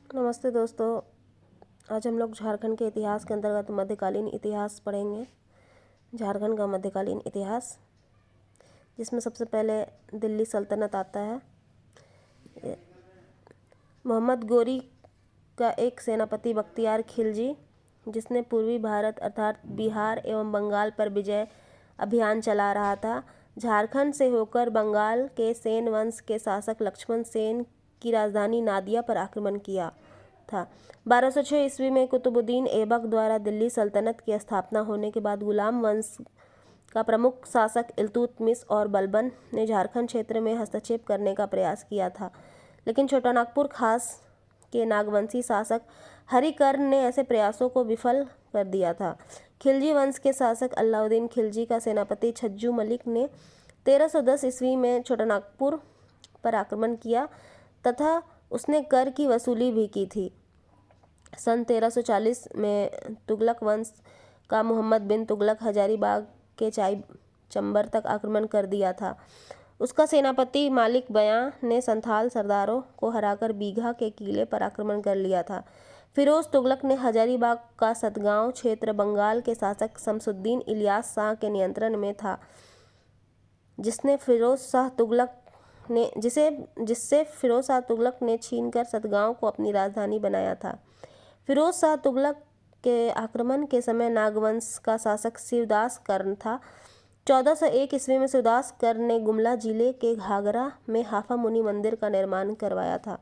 नमस्ते दोस्तों। आज हम लोग झारखंड के इतिहास के अंतर्गत मध्यकालीन इतिहास पढ़ेंगे। झारखंड का मध्यकालीन इतिहास, जिसमें सबसे पहले दिल्ली सल्तनत आता है। मोहम्मद गोरी का एक सेनापति बख्तियार खिलजी, जिसने पूर्वी भारत अर्थात बिहार एवं बंगाल पर विजय अभियान चला रहा था, झारखंड से होकर बंगाल के सेन वंश के शासक लक्ष्मण सेन की राजधानी नादिया पर आक्रमण किया था। 1206 ईस्वी में कुतुबुद्दीन ऐबक द्वारा दिल्ली सल्तनत की स्थापना होने के बाद गुलाम वंश का प्रमुख शासक इल्तुतमिश और बलबन ने झारखंड क्षेत्र में हस्तक्षेप करने का प्रयास किया था, लेकिन छोटानागपुर खास के नागवंशी शासक हरिकर्ण ने ऐसे प्रयासों को विफल कर दिया था। खिलजी वंश के शासक अलाउद्दीन खिलजी का सेनापति छज्जू मलिक ने 1310 ईस्वी में छोटानागपुर पर आक्रमण किया तथा उसने कर की वसूली भी की थी। सन 1340 में तुगलक वंश का मोहम्मद बिन तुगलक हजारीबाग के चंबर तक आक्रमण कर दिया था। उसका सेनापति मालिक बयां ने संथाल सरदारों को हराकर बीघा के किले पर आक्रमण कर लिया था। फिरोज तुगलक ने हजारीबाग का सतगांव क्षेत्र बंगाल के शासक शमसुद्दीन इलियास शाह के नियंत्रण में था, जिससे फिरोज शाह तुगलक ने छीनकर सतगांव को अपनी राजधानी बनाया था। फिरोज शाह तुगलक के आक्रमण के समय नागवंश का शासक शिवदास कर्ण था। 1401 ईस्वी में शिवदास कर्ण ने गुमला जिले के घाघरा में हाफा मुनि मंदिर का निर्माण करवाया था।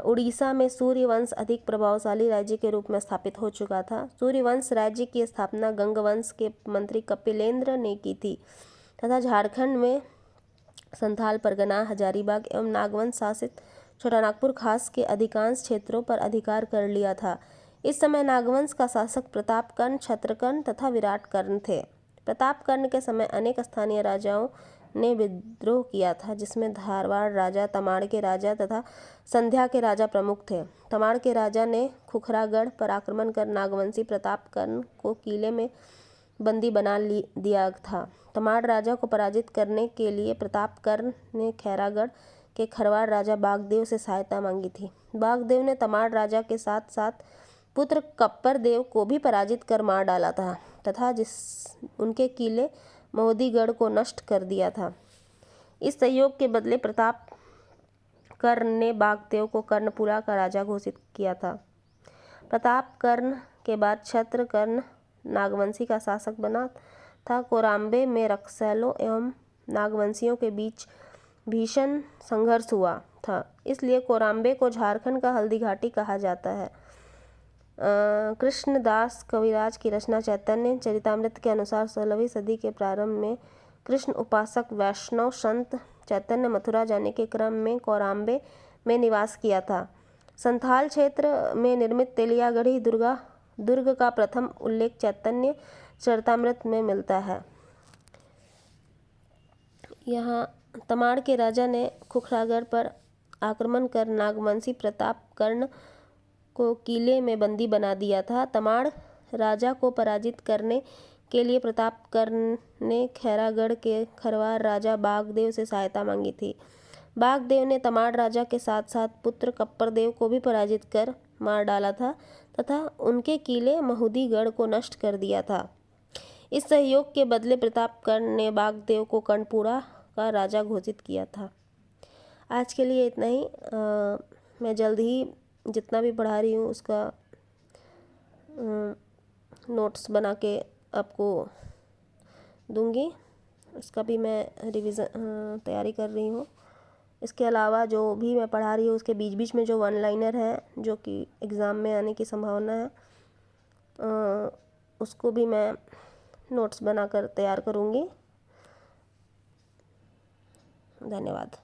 उड़ीसा में सूर्यवंश अधिक प्रभावशाली राज्य के रूप में स्थापित हो चुका था। सूर्यवंश राज्य की स्थापना गंगवंश के मंत्री कपिलेंद्र ने की थी तथा झारखंड में संथाल परगना, हजारीबाग एवं नागवंश शासित छोटानागपुर खास के अधिकांश क्षेत्रों पर अधिकार कर लिया था। इस समय नागवंश का शासक प्रतापकर्ण, क्षत्रकर्ण तथा विराटकर्ण थे। प्रतापकर्ण के समय अनेक स्थानीय राजाओं ने विद्रोह किया था, जिसमें धारवाड़ राजा, तमाड़ के राजा तथा संध्या के राजा प्रमुख थे। तमाड़ के राजा ने खुखरागढ़ पर आक्रमण कर नागवंशी प्रतापकर्ण को किले में बंदी बना दिया था। तमाड़ राजा को पराजित करने के लिए प्रतापकर्ण ने खैरागढ़ के खरवाड़ राजा बागदेव से सहायता मांगी थी। बागदेव ने तमाड़ राजा के साथ साथ पुत्र कप्पर देव को भी पराजित कर मार डाला था तथा उनके किले महोदीगढ़ को नष्ट कर दिया था। इस सहयोग के बदले प्रतापकर्ण ने बागदेव को कर्णपुरा का राजा घोषित किया था। प्रतापकर्ण के बाद क्षत्रकर्ण नागवंशी का शासक बना था। कोराम्बे में रक्सैलों एवं नागवंशियों के बीच भीषण संघर्ष हुआ था, इसलिए कोराम्बे को झारखंड का हल्दी घाटी कहा जाता है। कृष्णदास कविराज की रचना चैतन्य चरितामृत के अनुसार 16वीं सदी के प्रारंभ में कृष्ण उपासक वैष्णव संत चैतन्य मथुरा जाने के क्रम में कोराम्बे में निवास किया था। संथाल क्षेत्र में निर्मित तेलियागढ़ी दुर्ग का प्रथम उल्लेख चैतन्य चरितामृत में मिलता है। यहाँ तमाड़ के राजा ने खुखरागढ़ पर आक्रमण कर नागवंशी प्रतापकर्ण को किले में बंदी बना दिया था। तमाड़ राजा को पराजित करने के लिए प्रतापकर्ण ने खैरागढ़ के खरवार राजा बागदेव से सहायता मांगी थी। बागदेव ने तमाड़ राजा के साथ साथ पुत्र कप्पर देव को भी पराजित कर मार डाला था तथा उनके किले महोदीगढ़ को नष्ट कर दिया था। इस सहयोग के बदले प्रतापकर्ण ने बागदेव को कर्णपुरा का राजा घोषित किया था। आज के लिए इतना ही। मैं जल्द ही जितना भी पढ़ा रही हूँ उसका नोट्स बना के आपको दूंगी। उसका भी मैं रिवीजन तैयारी कर रही हूँ। इसके अलावा जो भी मैं पढ़ा रही हूँ उसके बीच बीच में जो वन लाइनर है जो कि एग्ज़ाम में आने की संभावना है, उसको भी मैं नोट्स बनाकर तैयार करूँगी। धन्यवाद।